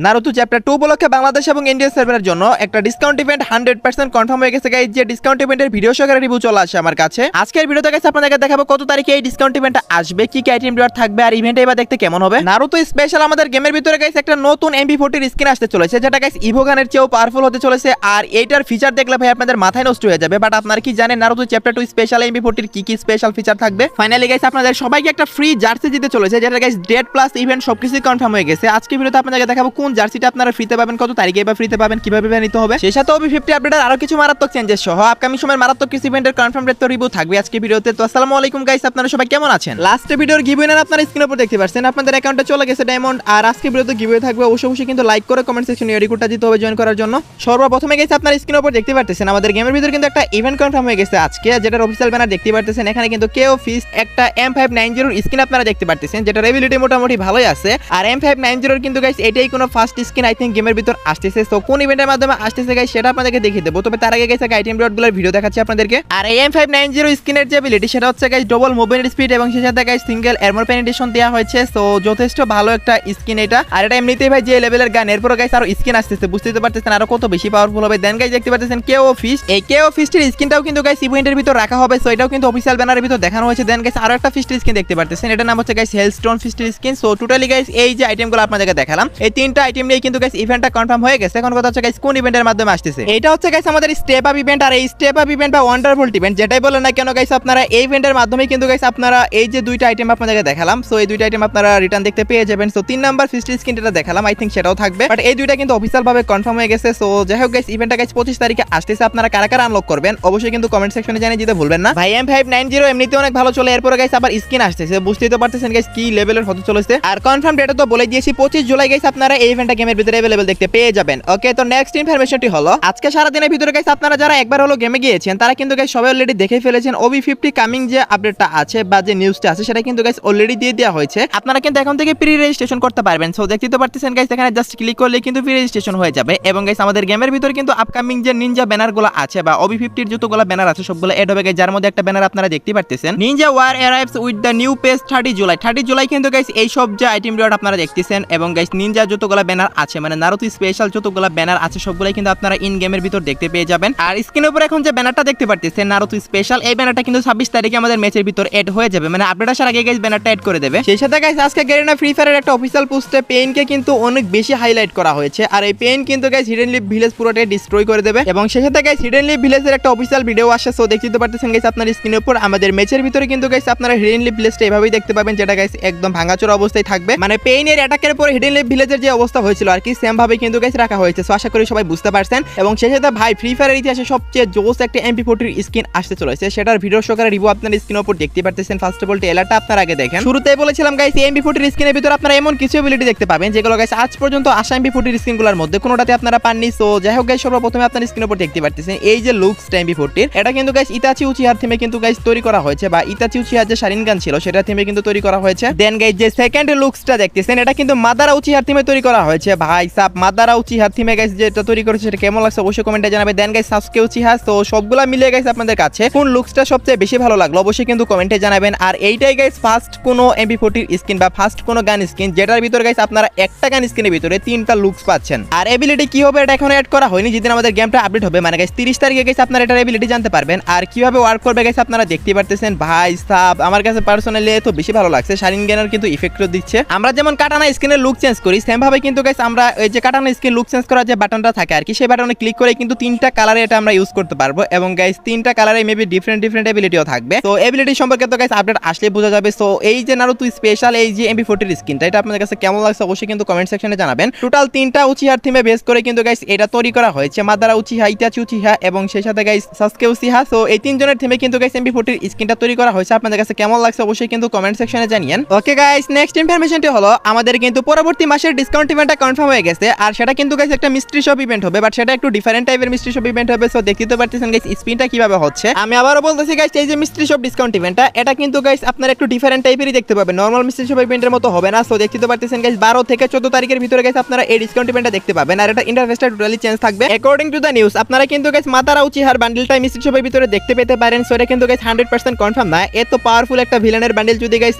Naruto chapter 2 উপলক্ষে বাংলাদেশ এবং India সার্ভারের জন্য একটা ডিসকাউন্ট ইভেন্ট 100% কনফার্ম হয়ে গেছে গাইস। যে ডিসকাউন্ট ইভেন্টের ভিডিও সহকারে রিভিউ চলে আসে আমার কাছে। আজকের ভিডিওতে গাইস আপনাদেরকে দেখাবো কত তারিখে এই ডিসকাউন্ট ইভেন্টটা আসবে, কি কি আইটেম রিওয়ার্ড থাকবে, আর ইভেন্টে এবার দেখতে কেমন হবে। নারুতো স্পেশাল আমাদের গেমের ভিতরে গাইস একটা নতুন MP40 স্কিন আসতে চলেছে, যেটা গাইস ইভো গানের চেয়েও পাওয়ারফুল হতে চলেছে। আর এইটার ফিচার দেখলে ভাই আপনাদের মাথায় নষ্ট হয়ে যাবে। বাট আপনারা কি জানেন নারুতো চ্যাপ্টার 2 স্পেশাল MP40 কি কি স্পেশাল ফিচার থাকবে? ফাইনালি গাইস আপনাদের সবাইকে একটা ফ্রি জার্সি দিতে চলেছে, যেটা গাইস ডেট প্লাস ইভেন্ট সবকিছু কনফার্ম হয়ে গেছে। আজকে ভিডিওতে আপনাদেরকে দেখাবো কোন জার্সিটা আপনারা ফ্রিতে পাবেন, কত তারিখে এবার ফ্রিতে পাবেন, কিভাবে নিতে হবে। সেই সাথে OB50 আপডেটের আরো কিছু মারাত্মক চেঞ্জেস সহ আপকামিং সময়ের মারাত্মক কিছু ইভেন্টের কনফার্ম রেট তো রিভিউ থাকবে আজকে ভিডিওতে। তো আসসালামু আলাইকুম গাইস, আপনারা সবাই কেমন আছেন? লাস্ট ভিডিওর গিভওয়ে আপনারা স্ক্রিনের উপর দেখতে পাচ্ছেন, আপনাদের অ্যাকাউন্টে চলে গেছে ডায়মন্ড। আর আজকে ভিডিওতে গিভওয়ে থাকবে, অবশ্যই কিন্তু লাইক করে কমেন্ট সেকশনে এডি কোডটা দিতে হবে জয়েন করার জন্য। সর্বপ্রথমে গাইস আপনারা স্ক্রিনের উপর দেখতে পাচ্ছেন আমাদের গেমের ভিতরে কিন্তু একটা ইভেন্ট কনফার্ম হয়ে গেছে আজকে, যেটার অফিশিয়াল ব্যানার দেখতে পাচ্ছেন। এখানে কিন্তু কেও ফিস্ট একটা M590 স্কিন আপনারা দেখতে পাচ্ছেন, যেটার এবিলিটি মোটামুটি ভালোই আছে। আর M590 কিন্তু গাইস এটাই কোনো ফার্স্ট স্কিন আই থিংক গেমের ভিতর আসতেছে। তো কোন ইভেন্টের মাধ্যমে আসতেছে গাইস সেটা আপনাদেরকে দেখিয়ে দেবো। তবে তার আগে গাইস আইটেম রিওয়ার্ডগুলোর ভিডিও দেখাচ্ছি আপনাদেরকে। আর এই M590 স্কিনের যে এবিলিটি সেটা হচ্ছে গাইস ডবল মুভমেন্ট স্পিড এবং সেই সাথে গাইস সিঙ্গেল আর্মর পেনিট্রেশন দেওয়া হয়েছে। সো যথেষ্ট ভালো একটা স্কিন এটা। আর এটা এমনিতেই ভাই যে লেভেলের গান, এরপর গাইস আরো স্কিন আসতেছে, বুঝতে পারতেছেন আরো কত বেশি পাওয়ারফুল হবে। দেন গাইস দেখতে পাচ্ছেন কেও ফিস্ট, এই কেও ফিস্টের স্কিনটাও কিন্তু গাইস ইভেন্টের ভিতর রাখা হবে। সো এটাও কিন্তু অফিশিয়াল ব্যানারের ভিতর দেখানো হয়েছে। দেন গাইস আরো একটা ফিস্টের স্কিন দেখতে পাচ্ছেন, এটার নাম হচ্ছে গাইস হেলস্টোন ফিস্টের স্কিন। সো টোটালি গাইস এই যে আইটেমগুলো আপনাদেরকে দেখালাম, এই তিনটা আইটেম নিয়ে কিন্তু গাইস ইভেন্টটা কনফার্ম হয়ে গেছে। এখন কথা হচ্ছে গাইস কোন ইভেন্টের মাধ্যমে আসতেছে। এটা হচ্ছে গাইস আমাদের স্টেপ আপ ইভেন্ট। আর এই স্টেপ আপ ইভেন্ট বা ওয়ান্ডারফুল ইভেন্ট যেটাই বলেন না কেন গাইস, আপনারা এই ইভেন্টের মাধ্যমে কিন্তু গাইস আপনারা এই যে দুইটা আইটেম আপনাদেরকে দেখালাম, সো এই দুইটা আইটেম আপনারা রিটার্ন দেখতে পেয়ে যাবেন। সো 3 নাম্বার ফিস্টের স্কিন যেটা দেখালাম আই থিংক সেটাও থাকবে, বাট এই দুইটা কিন্তু অফিশিয়াল ভাবে কনফার্ম হয়ে গেছে। সো যাই হোক গাইস ইভেন্টটা গাইস 25 তারিখে আসতেছে। আপনারা কারা কারা আনলক করবেন অবশ্যই কিন্তু কমেন্ট সেকশনে জানিয়ে দিতে ভুলবেন না। ভাই M590 এমনিতে অনেক ভালো চলে, এরপরে গাইস আবার স্কিন আসতেছে, বুঝতেই তো পারতেছেন গাইস কি লেভেলের হতে চলেছে। আর কনফার্ম ডেটা তো বলে দিয়েছি 25 জুলাই গাইস আপনারা এই ইভেন্টটা গেমের ভিতরে अवेलेबल দেখতে পেয়ে যাবেন। ওকে, তো নেক্সট ইনফরমেশনটি হলো আজকে সারা দিনের ভিতরে গাইস আপনারা যারা একবার হলো গেমে গিয়েছেন তারা কিন্তু গাইস সবাই অলরেডি দেখে ফেলেছেন OB50 কামিং যে আপডেটটা আছে বা যে নিউজটা আছে সেটা কিন্তু গাইস অলরেডি দিয়ে দেওয়া হয়েছে। আপনারা কিন্তু এখন থেকে প্রি রেজিস্ট্রেশন করতে পারবেন। সো দেখতে তো পারতেছেন গাইস এখানে জাস্ট ক্লিক করলে কিন্তু প্রি রেজিস্ট্রেশন হয়ে যাবে। এবং গাইস আমাদের গেমের ভিতরে কিন্তু আপকামিং যে নিনজা ব্যানারগুলো আছে বা OB50 এর যতগুলো ব্যানার আছে সবগুলো এড হবে গাইস, যার মধ্যে একটা ব্যানার আপনারা দেখতে পারতেছেন ninja war arrives with the new page 30 July কিন্তু গাইস এই সব যে আইটেম রিওয়ার্ড আপনারা দেখতেছেন এবং গাইস নিনজা যতগুলো ব্যানার আছে মানে নারুতো স্পেশাল যতগুলো ব্যানার আছে সবগুলাই কিন্তু আপনারা ইন গেমের ভিতর দেখতে পেয়ে যাবেন। আর স্ক্রিনের উপর এখন যে ব্যানারটা দেখতে পারতেছেন নারুতো স্পেশাল, এই ব্যানারটা কিন্তু 26 তারিখে আমাদের ম্যাচের ভিতর এড হয়ে যাবে, মানে আপডেট আসার আগে গাইস ব্যানারটা এড করে দেবে। সেই সাথে গাইস আজকে গেরিনা ফ্রি ফায়ারের একটা অফিশিয়াল পোস্টে পেইনকে কিন্তু অনেক বেশি হাইলাইট করা হয়েছে। আর এই পেইন কিন্তু গাইস হিডেন লিভ ভিলেজ পুরোটাই ডিস্ট্রয় করে দেবে। এবং সেই সাথে গাইস হিডেন লিভ ভিলেজের একটা অফিশিয়াল ভিডিও আসছে। সো দেখতে পারতেছেন গাইস আপনার স্ক্রিনের উপর আমাদের ম্যাচের ভিতরে কিন্তু গাইস আপনারা হিডেন লিভ ভিলেজটা এভাবেই দেখতে পাবেন, যেটা গাইস একদম ভাঙাচোরা অবস্থায় থাকবে। মানে পেইনের অ্যাটাকের পর হিডেন লিভ ভিলেজের যে অবস্থা হয়েছিল আর কি সেম ভাবে কিন্তু গাইস রাখা হয়েছে। সো আশা করি সবাই বুঝতে পারছেন। এবং সেই সাথে ভাই ফ্রি ফায়ারের ইতিহাসে সবচেয়ে জোস একটা MP40 স্কিন আসতে চলেছে, সেটার ভিডিও সহকারে রিভিউ আপনার স্ক্রিনের উপর দেখতে পারতেছেন। ফার্স্ট অফ অল ট্রেলারটা আপনারা আগে দেখেন। শুরুতেই বলেছিলাম গাইস এই MP40 স্কিনের ভিতরে আপনারা এমন কিছু এবিলিটি দেখতে পাবেন যেগুলো গাইস আজ পর্যন্ত আসা MP40 স্কিনগুলোর মধ্যে কোনোটাতে আপনারা পাননি। সো যাই হোক গাইস সর্বপ্রথমে আপনার স্ক্রিনের উপর দেখতে পারতেছেন এই যে লুকসটা MP40, এটা কিন্তু গাইস ইতাচি উচিহার থিমে কিন্তু গাইস তৈরি করা হয়েছে, বা ইতাচি উচিহার যে শারিনগান ছিল সেটা থিমে কিন্তু তৈরি করা হয়েছে। দেন গাইস যে সেকেন্ড লুকসটা দেখতেছেন এটা কিন্তু মাদারা উচিহার থিমে তৈরি করা হয়েছে। ভাই সাব মাদারা উচিহার থিমে গাইস যেটা তৈরি করেছে সেটা কেমন লাগছে অবশ্যই কমেন্টে জানাবে। দেন গাইস সাসকে উচিহা, তো সবগুলা মিলে গাইস আপনাদের কাছে কোন লুকসটা সবচেয়ে বেশি ভালো লাগলো অবশ্যই কিন্তু কমেন্টে জানাবেন। আর এইটাই গাইস ফার্স্ট কোনো MP40 স্কিন বা ফার্স্ট কোনো গান স্কিন যেটার ভিতরে গাইস আপনারা একটা গান স্কিনের ভিতরে তিনটা লুকস পাচ্ছেন। আর এবিলিটি কি হবে এটা এখনো এড করা হয়নি, যেদিন আমাদের গেমটা আপডেট হবে মানে গাইস 30 তারিখে গাইস আপনারা এটার এবিলিটি জানতে পারবেন। আর কিভাবে ওয়ার্ক করবে গাইস আপনারা দেখতে পারতেছেন। ভাই সাব আমার কাছে পার্সোনালি তো বেশি ভালো লাগছে, শারিনগানের কিন্তু ইফেক্টও দিচ্ছে। আমরা যেমন কাটানা স্কিনের লুক চেঞ্জ করি সেম ভাবে কিন্তু গাইস আমরা এই যে কাটানা স্কিন লুক চেঞ্জ করার যে বাটনটা থাকে আর কি সেই বাটনে ক্লিক করে কিন্তু তিনটা কালারে এটা আমরা ইউজ করতে পারবো। এবং গাইস তিনটা কালারে মেবি ডিফারেন্ট এবিলিটিও থাকবে। তো এবিলিটি সম্পর্কে তো গাইস আপডেট আসলে বোঝা যাবে। সো এই যে নারুতো স্পেশাল এই যে MP40 স্কিনটা এটা আপনাদের কাছে কেমন লাগছে অবশ্যই কিন্তু কমেন্ট সেকশনে জানাবেন। টোটাল তিনটা উচিহার থিমে বেস করে কিন্তু গাইস এটা তৈরি করা হয়েছে, মাদারা উচিহা, ইতাচি উচিহা এবং সেই সাথে গাইস সাসকে উচিহা। সো এই তিনজনের থিমে কিন্তু গাইস MP40 স্কিনটা তৈরি করা হয়েছে। আপনাদের কাছে কেমন লাগছে অবশ্যই কিন্তু কমেন্ট সেকশনে জানিয়েন। ওকে গাইস নেক্সট ইনফরমেশনটি হলো আমাদের কিন্তু পরবর্তী মাসের ডিসকাউন্ট ইভেন্টটা কনফার্ম হয়ে গেছে। আর সেটা কিন্তু গাইস একটা মিস্ট্রি শপ ইভেন্ট হবে, বাট সেটা একটু ডিফারেন্ট টাইপের মিস্ট্রি শপ ইভেন্ট হবে। সো দেখতে পারতেছেন গাইস স্পিনটা কিভাবে হচ্ছে। আমি আবারও বলতেছি গাইস এই যে মিস্ট্রি শপ ডিসকাউন্ট ইভেন্টটা এটা কিন্তু গাইস আপনারা একটু ডিফারেন্ট টাইপেরই দেখতে পাবেন, নরমাল মিস্ট্রি শপ ইভেন্টের মতো হবে না। সো দেখতে পারতেছেন গাইস 12 থেকে 14 তারিখের ভিতরে গাইস আপনারা এই ডিসকাউন্ট ইভেন্টটা দেখতে পাবেন। আর এটা ইন্টারফেসটা টোটালি চেঞ্জ থাকবে অ্যাকর্ডিং টু দ্য নিউজ। আপনারা কিন্তু গাইস মাদারা উচিহার বান্ডেলটা মিস্ট্রি শপের ভিতরে দেখতে পেতে পারেন। সো এটা কিন্তু গাইস 100% কনফার্ম না, এত পাওয়ারফুল একটা ভিলেনের বান্ডেল যদি গাইস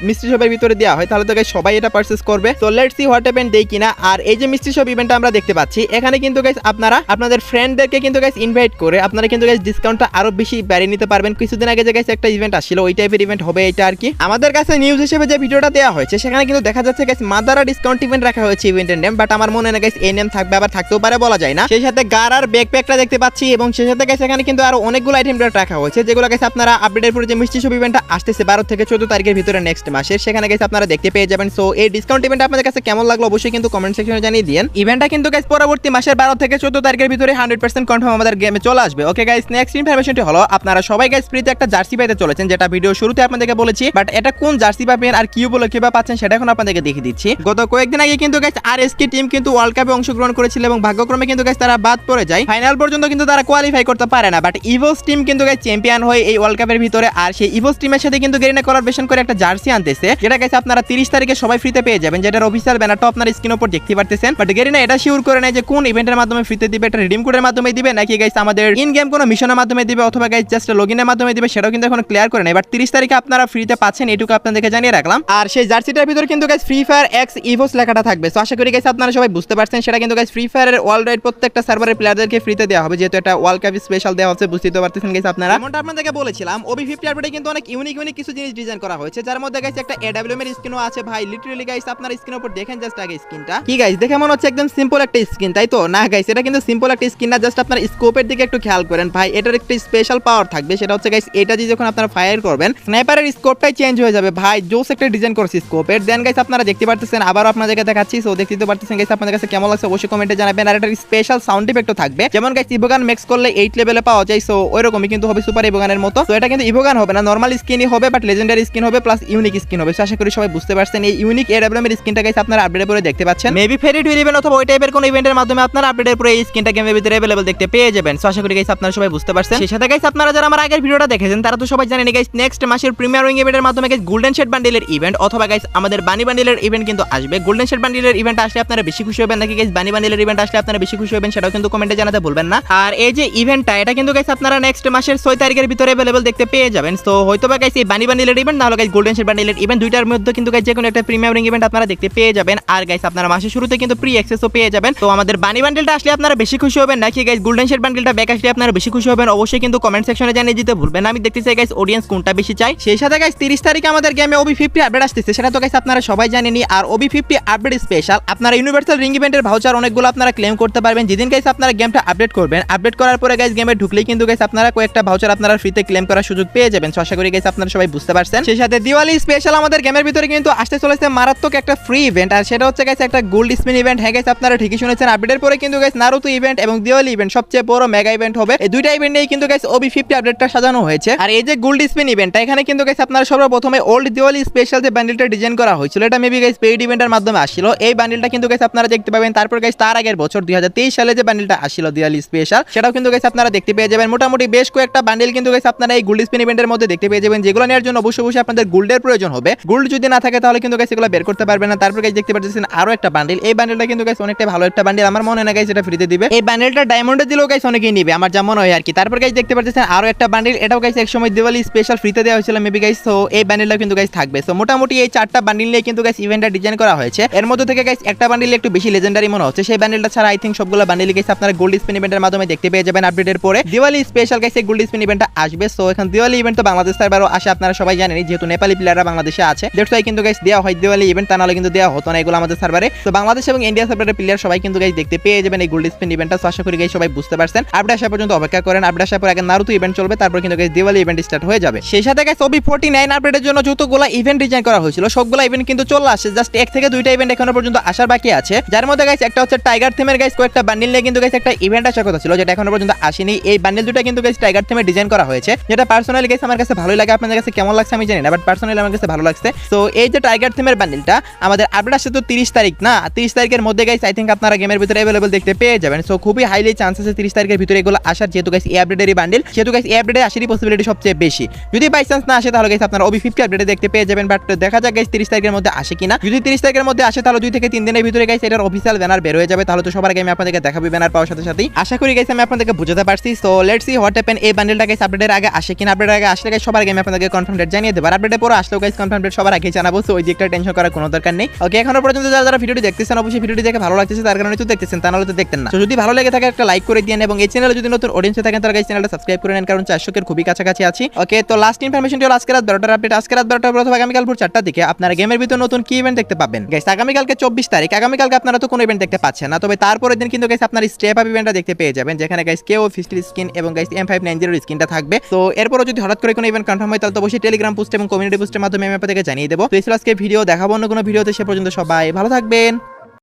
মিস্ট্রি শপের ভিতরে দেওয়া হয় তাহলে তো গাইস সবাই এটা পারচেজ করবে। So let's see what happen, দেই কিনা। আর এই যে মিষ্টি শপ ইভেন্টটা আমরা দেখতে পাচ্ছি, এখানে কিন্তু গাইস আপনারা আপনাদের ফ্রেন্ডদেরকে কিন্তু গাইস ইনভাইট করে আপনারা কিন্তু গাইস ডিসকাউন্টটা আরো বেশি বাড়িয়ে নিতে পারবেন। কিছুদিন আগে যে গাইস একটা ইভেন্ট আসছিল, ওই টাইপের ইভেন্ট হবে এটা আর কি। আমাদের কাছে নিউজ হিসেবে যে ভিডিওটা দেওয়া হয়েছে সেখানে কিন্তু দেখা যাচ্ছে গাইস মাদারা ডিসকাউন্ট ইভেন্ট রাখা হয়েছে ইভেন্টের নেম, বাট আমার মনে হয় গাইস এই নেম থাকবে আবার থাকতেও পারে, বলা যায় না। সেই সাথে গারার ব্যাকপ্যাকটা দেখতে পাচ্ছি এবং সেই সাথে গাইস এখানে কিন্তু আরো অনেকগুলো আইটেম রাখা হয়েছে, যেগুলো গাইস আপনারা আপডেটের পরে যে মিষ্টি শপ ইভেন্টটা আসতেছে 12 থেকে 14 তারিখের ভিতরে নেক্সট মাসের, সেখানে গাইস আপনারা দেখতে পেয়ে যাবেন। সো এই ডিসকাউন্ট ইভেন্ট আপনাদের কাছে কেমন লাগলো অবশ্যই কিন্তু কমেন্ট সেকশনে জানিয়ে দিন। ইভেন্টটা কিন্তু গাইস পরবর্তী মাসের 12 থেকে 14 তারিখের ভিতরে 100% কনফার্ম আমাদের গেমে চলে আসবে। ওকে গাইস, নেক্সট ইনফরমেশনটি হলো আপনারা সবাই গাইস ফ্রিতে একটা জার্সি পেতে চলেছেন, যেটা ভিডিও শুরুতে আপনাদেরকে বলেছি, বাট এটা কোন জার্সি পাবেন আর কি উপলক্ষে বা পাচ্ছেন সেটা এখন আপনাদেরকে দেখিয়ে দিচ্ছি। গত কয়েকদিন আগে কিন্তু গাইস আরএসকে টিম কিন্তু ওয়ার্ল্ড কাপে অংশগ্রহণ করেছিল এবং ভাগ্যক্রমে কিন্তু গাইস তারা বাদ পড়ে যায়, ফাইনাল পর্যন্ত কিন্তু তারা কোয়ালিফাই করতে পারে না। বাট ইভোস টিম কিন্তু গাইস চ্যাম্পিয়ন হয় এই ওয়ার্ল্ড কাপের ভিতরে, আর সেই ইভোস টিমের সাথে কিন্তু গেরিনা কোলাবরেশন করে একটা জার্সি আনতেছে, যেটা গাইস আপনারা 30 তারিখে সবাই ফ্রিতে পেয়ে যাবেন, যেটার অফিশিয়াল ব্যানারটা আপনারা স্ক্রিনের উপর দেখতে পারতেছেন। বাট গেরিনা এটা শিওর করে নাই যে কোন ইভেন্টের মাধ্যমে ফ্রিতে দিবে, এটা রিডিম কোডের মাধ্যমে দিবে নাকি গাইস আমাদের ইন গেম কোনো মিশনের মাধ্যমে দিবে অথবা গাইস জাস্ট লগইনের মাধ্যমে দিবে, সেটাও কিন্তু এখন ক্লিয়ার করে নাই। বাট 30 তারিখে আপনারা ফ্রিতে পাচ্ছেন, এটুকু আপনাদেরকে জানিয়ে রাখলাম। আর সেই জার্সিটার ভিতরে কিন্তু গাইস ফ্রি ফায়ার এক্স ইভোস লেখাটা থাকবে। সো আশা করি গাইস আপনারা সবাই বুঝতে পারছেন, সেটা কিন্তু গাইস ফ্রি ফায়ারের ওয়ার্ল্ড ওয়াইড প্রত্যেকটা সার্ভারের প্লেয়ারদেরকে ফ্রিতে দেওয়া হবে, যেহেতু এটা ওয়ার্ল্ড কাপ স্পেশাল দেওয়া হচ্ছে, বুঝতে পারতেছেন গাইস আপনারা। যেমনটা আপনাদেরকে বলেছিলাম OB50 আপডেটে কিন্তু অনেক ইউনিক কিছু জিনিস ডিজাইন করা হয়েছে, যার মধ্যে গাইস একটা AWM এর স্কিনও আছে। ভাই লিটারালি গাইস আপনারা স্ক্রিনের উপর দেখেন জাস্ট আগে স্কিনটা কি গাইস, দেখে মনে হচ্ছে একদম সিম্পল একটা স্কিন, তাই তো? না গাইস, এটা কিন্তু সিম্পল একটা স্কিন না, জাস্ট আপনার স্কোপের দিকে একটু খেয়াল করেন ভাই, এটার একটা স্পেশাল পাওয়ার থাকবে, সেটা হচ্ছে গাইস এটা যে যখন আপনারা ফায়ার করবেন স্নাইপারের স্কোপটাই চেঞ্জ হয়ে যাবে। ভাই জোস একটা ডিজাইন করছে স্কোপের। দেন গাইস আপনারা দেখতে পারতেছেন, আবারও আপনাদেরকে দেখাচ্ছি। সো দেখতে পারতেছেন গাইস আপনাদের কাছে কেমন লাগছে অবশ্যই কমেন্টে জানাবেন। আর এটার স্পেশাল সাউন্ড ইফেক্টও থাকবে, যেমন গাইস ইভোগান ম্যাক্স করলে 8 লেভেলে পাওয়া যায়, সো ওইরকমই কিন্তু হবে সুপার ইভোগানের মতো। তো এটা কিন্তু ইভোগান হবে না, নরমাল স্কিনই হবে, বাট লেজেন্ডারি স্কিন হবে প্লাস ইউনিক স্কিন হবে। সো আশা করি সবাই বুঝতে পারছেন এই ইউনিক AWM এর স্কিনটা গাইস আপনারা আপডেটের পরে দেখতে পাচ্ছেন। মেবি ফেরি টু ইভেন্ট অথবা ওই টাইপের কোন ইভেন্টের মাধ্যমে আপনারা আপডেটের পরে এই স্কিনটা গেমের ভিতরে अवेलेबल দেখতে পেয়ে যাবেন। সো আশা করি গাইস আপনারা সবাই বুঝতে পারছেন। সেই সাথে গাইস আপনারা যারা আমার আগের ভিডিওটা দেখেছেন তারা তো সবাই জানেন গাইস নেক্সট মাসের প্রিমিয়ার উইং ইভেন্টের মাধ্যমে গাইস গোল্ডেন শেড বান্ডেলের ইভেন্ট অথবা গাইস আমাদের বানি বান্ডেলের ইভেন্ট কিন্তু আসবে। গোল্ডেন শেড বান্ডেলের ইভেন্ট আসলে আপনারা বেশি খুশি হবেন নাকি গাইস বানি বান্ডেলের ইভেন্ট আসলে আপনারা বেশি খুশি হবেন, সেটাও কিন্তু কমেন্টে জানাতে ভুলবেন না। আর এই যে ইভেন্টটা এটা কিন্তু গাইস আপনারা নেক্সট মাসের 6 তারিখের ভিতরে अवेलेबल দেখতে পেয়ে যাবেন। সো হয়তোবা গাইস এই বানি বান্ডেলের ইভেন্ট না হলে গাইস গোল্ডেন শেড বান্ডেলের ইভেন্ট, দুইটার মধ্যে কিন্তু গাইস যে কোনো একটা প্রিমিয়ার উইং ইভেন্ট আপনারা দেখতে পেয়ে যাবেন। আর গাইস আপনারা মাসের শুরুতে কিন্তু প্রি অ্যাক্সেসও পেয়ে যাবেন। তো আমাদের বানি বান্ডেলটা আসলে আপনারা বেশি খুশি হবেন নাকি গাইস গোল্ডেন শেড বান্ডেলটা ব্যাক আসলে আপনারা বেশি খুশি হবেন, অবশ্যই কিন্তু কমেন্ট সেকশনে জানিয়ে দিতে ভুলবেন না। আমি দেখতে চাই গাইস অডিয়েন্স কোনটা বেশি চাই। সেই সাথে গাইস 30 তারিখে আমাদের গেমে OB50 আপডেট আসতেছে, সেটা তো গাইস আপনারা সবাই জানেনই। আর OB50 আপডেট স্পেশাল আপনারা ইউনিভার্সাল রিং ইভেন্টের ভাউচার অনেকগুলো আপনারা ক্লেম করতে পারবেন যেদিন গাইস আপনারা গেমটা আপডেট করবেন। আপডেট করার পরে গাইস গেমে ঢুকলেই কিন্তু গাইস আপনারা কয়েকটা ভাউচার আপনারা ফ্রিতে ক্লেম করার সুযোগ পেয়ে যাবেন। সো আশা করি গাইস আপনারা সবাই বুঝতে পারছেন। সেই সাথে দিওয়ালি স্পেশাল আমাদের গেমের ভিতরে কিন্তু আসতে চলেছে মারাত্মক একটা ফ্রি ইভেন্ট, আর সেটা হচ্ছে গাইস একটা গোল্ড স্পিন ইভেন্ট। হ্যাঁ গাইস আপনারা ঠিকই শুনেছেন, আপডেটের পরে কিন্তু গাইস নারুতো ইভেন্ট এবং দিওয়ালি ইভেন্ট সবচেয়ে বড় মেগা ইভেন্ট হবে। এই দুইটা ইভেন্ট নিয়ে কিন্তু গাইস OB50 আপডেটটা সাজানো হয়েছে। আর এই যে গোল্ড স্পিন ইভেন্টটা এখানে কিন্তু গাইস আপনারা সর্বপ্রথমে ওল্ড দিওয়ালি স্পেশাল যে বান্ডেলটা ডিজাইন করা হয়েছিল, এটা মেবি গাইস পেইড ইভেন্টের মাধ্যমে আসছিল। এই বান্ডেলটা কিন্তু গাইস আপনারা দেখতে পাবেন। তারপর গাইস তার আগের বছর 2023 সালে যে বান্ডেলটা আসছিল দিওয়ালি স্পেশাল, সেটাও কিন্তু গাইস আপনারা দেখতে পেয়ে যাবেন। মোটামুটি বেশ কয়েকটা বান্ডেল কিন্তু গাইস আপনারা এই গোল্ড স্পিন ইভেন্টের মধ্যে দেখতে পেয়ে যাবেন, যেগুলো নেওয়ার জন্য অবশ্যই আপনাদের গোল্ডের প্রয়োজন হবে। গোল্ড যদি না থাকে তাহলে কিন্তু গাইস এগুলো বের করতে পারবেন না। তারপর গাইস দেখতে পাচ্ছেন আরো একটা বান্ডেল, এই বান্ডেলটা কিন্তু গাইস অনেকটা ভালো একটা বান্ডেল, আমার মনে হয় না গাইস এটা ফ্রিতে দিবে। এই বান্ডেলটা ডায়মন্ডে দিলেও গাইস অনেকেই নিবে, আমার যেমন হয় আর কি। তারপর গাইস দেখতে পাচ্ছেন আরো একটা বান্ডেল, এটাও গাইস একসময় দিওয়ালি স্পেশাল ফ্রিতে দেওয়া হয়েছিল মেবি গাইস। তো এই বান্ডেলটা কিন্তু গাইস থাকবে। সো মোটামুটি এই চারটা বান্ডেল নিয়ে কিন্তু গাইস ইভেন্টটা ডিজাইন করা হয়েছে। এর মধ্যে থেকে গাইস একটা বান্ডেল একটু বেশি লেজেন্ডারি মনে হচ্ছে, সেই বান্ডেলটা ছাড়া আই থিংক সবগুলো বান্ডেল গাইস আপনারা গোল্ড স্পিন ইভেন্টের মাধ্যমে দেখতে পেয়ে যাবেন আপডেটের পরে। দিওয়ালি স্পেশাল গাইস এই গোল্ড স্পিন ইভেন্টটা আসবে। সো এখন দিওয়ালি ইভেন্ট তো বাংলাদেশ সার্ভারও আসে, আপনারা সবাই জানেন, যেহেতু নেপালি প্লেয়াররা বাংলাদেশে আছে, দ্যাটস ওয়াই কিন্তু গাইস দেওয়া হয় দিওয়ালি ইভেন্ট, তা নাহলে কিন্তু দেওয়া হতো না এগুলো আমাদের সার্ভারে। তো বাংলাদেশ এবং ইন্ডিয়া সার্ভারের প্লেয়ার সবাই কিন্তু গাইস দেখতে পেয়ে যাবেন এই গোল্ড স্পিন ইভেন্টটা। সো আশা করি গাইস সবাই বুঝতে পারছেন। আপডেট আসা পর্যন্ত অপেক্ষা করেন, আপডেট আসার পর আগে নারুতো ইভেন্ট চলবে, তারপর কিন্তু গাইস দিওয়ালি ইভেন্ট স্টার্ট হয়ে যাবে। সেই সাথে গাইস OB49 আপডেটের জন্য যতগুলো ইভেন্ট ডিজাইন করা হয়েছিল সবগুলো ইভেন্ট কিন্তু চলে আসে, জাস্ট এক থেকে দুইটা ইভেন্ট এখনো পর্যন্ত আসার বাকি আছে, যার মধ্যে গাইস একটা হচ্ছে টাইগার থিমের গাইস কয়েকটা বান্ডেল নিয়ে কিন্তু গাইস একটা ইভেন্ট আসার কথা ছিল, যেটা এখনো পর্যন্ত আসেনি। এই বান্ডেল দুটো কিন্তু গাইস টাইগার থিমে ডিজাইন করা হয়েছে, যেটা পার্সোনালি গাইস আমার কাছে ভালোই লাগে। আপনাদের কাছে কেমন লাগছে আমি জানি না, বাট পার্সোনালি আমার কাছে ভালো লাগছে। সো এই যে টাইগার থিমের বান্ডেলটা আমাদের আপডেট আসছে তো 30 তারিখ না, 30 তারিখের মধ্যে গাইস আই থিংক আপনারা গেমের ভিতরে अवेलेबल দেখতে পেয়ে যাবেন। সো খুবই হাইলি চান্স আছে 30 তারিখের ভিতরে এগুলো আসার, যেহেতু গাইস এই আপডেটেরই বান্ডেল, যেহেতু গাইস এই আপডেটে আসারই পসিবিলিটি সবচেয়ে বেশি। যদি বাই চান্স না আসে তাহলে গাইস আপনারা OB50 আপডেটে দেখতে পেয়ে যাবেন, বাট দেখা যাক গাইস 30 তারিখের মধ্যে আসে কিনা। যদি 30 তারিখের মধ্যে আসে তাহলে 2 থেকে 3 দিনের ভিতরে গাইস এটার অফিশিয়াল ব্যানার বের হয়ে যাবে, তাহলে তো সবার আগে আমি আপনাদেরকে দেখাবো ব্যানার পাওয়ার সাথে সাথেই। আশা করি গাইস আমি আপনাদেরকে বুঝাতে পারছি। So let's see what happen. এই বান্ডেলটা গাইস আপডেটের আগে আসে কিনা, আপডেটের আগে আসলে গাইস সবার আগে আমি আপনাদেরকে কনফার্ম ডেট জানিয়ে দেব। আর আপডেটে পরে আসলেও গাইস কনফার্ম ডেট সবার আগে জানাবো। সো ওই দিকটা টেনশন করার কোনো দরকার নেই। ওকে, এখনো পর্যন্ত যারা যারা ভিডিওটি দেখতেছেন অবশ্যই ভিডিওটি দেখে ভালো লাগতেছে তার কারণে তো দেখতেছেন, তা নাহলে তো দেখতেন না। তো যদি ভালো লেগে থাকে একটা লাইক করে দিন এবং এই চ্যানেলে যদি নতুন অডিয়েন্সে থাকেন তাহলে চ্যানেলটা সাবস্ক্রাইব করে নেন, কারণ 400 এর খুবই কাছাকাছি আছি। ওকে, তো লাস্ট ইনফরমেশনটি হলো আজকে রাত 12টার আপডেট। আজকে রাত 12টার পর অথবা আগামীকাল ভোর 4টার দিকে আপনারা গেমের ভিতর নতুন কি ইভেন্ট দেখতে পাবেন গাইস। আগামীকালকে 24 তারিখ, আগামীকালকে আপনারা তো কোনো ইভেন্ট দেখতে পাচ্ছেন না, তবে তারপরের দিন কিন্তু গাইস আপনারা স্টেপ আপ ইভেন্টটা দেখতে পেয়ে যাবেন, যেখানে গাইস কেও 50 স্কিন এবং গাইস M590 স্কিনটা থাকবে। তো এরপরও যদি হঠাৎ করে কোনো ইভেন্ট কনফার্ম হয় তাহলে তো অবশ্যই টেলিগ্রাম পোস্ট এবং কমিউনিটি পোস্টের মাধ্যমে আমি আপনাদেরকে জানিয়ে দেবো। তো এই ছিল আজকে ভিডিও, দেখাবো অন্য কোনো ভিডিওতে, সে পর্যন্ত সবাই ভালো থাকবেন।